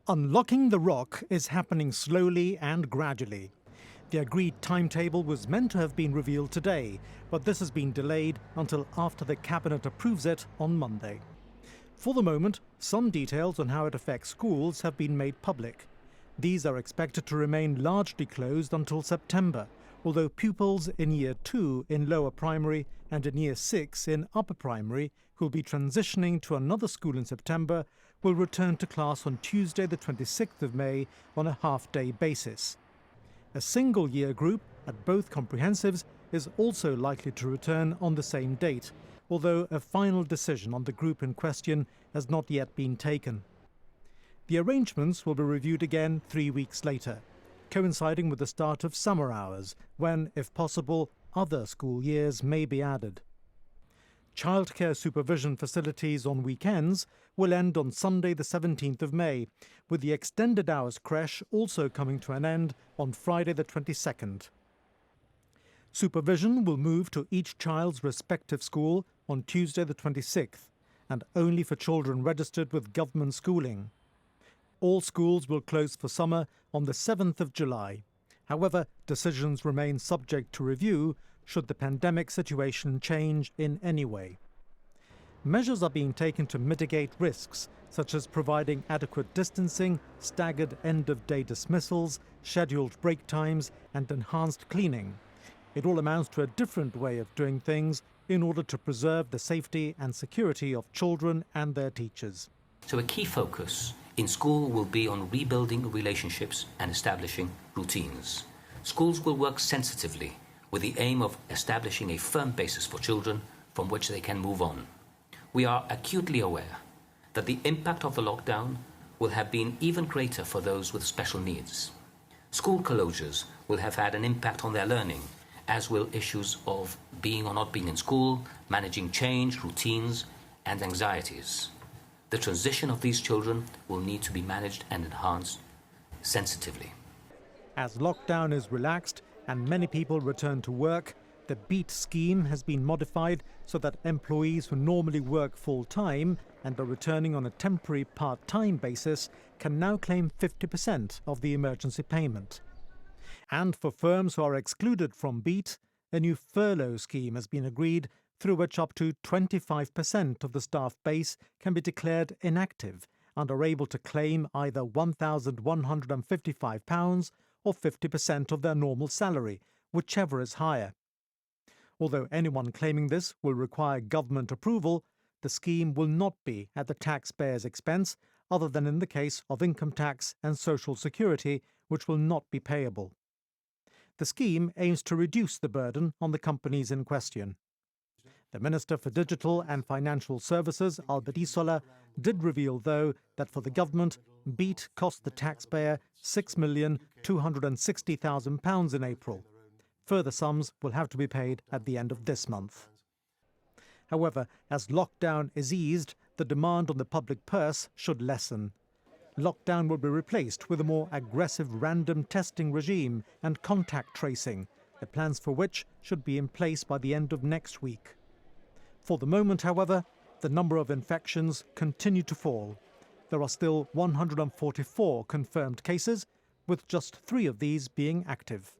Unlocking the rock is happening slowly and gradually. The agreed timetable was meant to have been revealed today, but this has been delayed until after the Cabinet approves it on Monday. For the moment, some details on how it affects schools have been made public. These are expected to remain largely closed until September, although pupils in Year 2 in lower primary and in Year 6 in upper primary who will be transitioning to another school in September will return to class on Tuesday the 26th of May on a half-day basis. A single year group at both comprehensives is also likely to return on the same date, although a final decision on the group in question has not yet been taken. The arrangements will be reviewed again 3 weeks later, coinciding with the start of summer hours, when, if possible, other school years may be added. Childcare supervision facilities on weekends will end on Sunday the 17th of May, with the extended hours creche also coming to an end on Friday the 22nd. Supervision will move to each child's respective school on Tuesday the 26th, and only for children registered with government schooling. All schools will close for summer on the 7th of July. However, decisions remain subject to review should the pandemic situation change in any way. Measures are being taken to mitigate risks, such as providing adequate distancing, staggered end-of-day dismissals, scheduled break times, and enhanced cleaning. It all amounts to a different way of doing things in order to preserve the safety and security of children and their teachers. So a key focus in school will be on rebuilding relationships and establishing routines. Schools will work sensitively with the aim of establishing a firm basis for children from which they can move on. We are acutely aware that the impact of the lockdown will have been even greater for those with special needs. School closures will have had an impact on their learning, as will issues of being or not being in school, managing change, routines, and anxieties. The transition of these children will need to be managed and enhanced sensitively. As lockdown is relaxed and many people return to work, the BEAT scheme has been modified so that employees who normally work full-time and are returning on a temporary part-time basis can now claim 50% of the emergency payment. And for firms who are excluded from BEAT, a new furlough scheme has been agreed through which up to 25% of the staff base can be declared inactive and are able to claim either £1,155 or 50% of their normal salary, whichever is higher. Although anyone claiming this will require government approval, the scheme will not be at the taxpayer's expense, other than in the case of income tax and social security, which will not be payable. The scheme aims to reduce the burden on the companies in question. The Minister for Digital and Financial Services, Albert Isola, did reveal, though, that for the government, BEAT cost the taxpayer £6,260,000 in April. Further sums will have to be paid at the end of this month. However, as lockdown is eased, the demand on the public purse should lessen. Lockdown will be replaced with a more aggressive random testing regime and contact tracing, the plans for which should be in place by the end of next week. For the moment, however, the number of infections continue to fall. There are still 144 confirmed cases, with just 3 of these being active.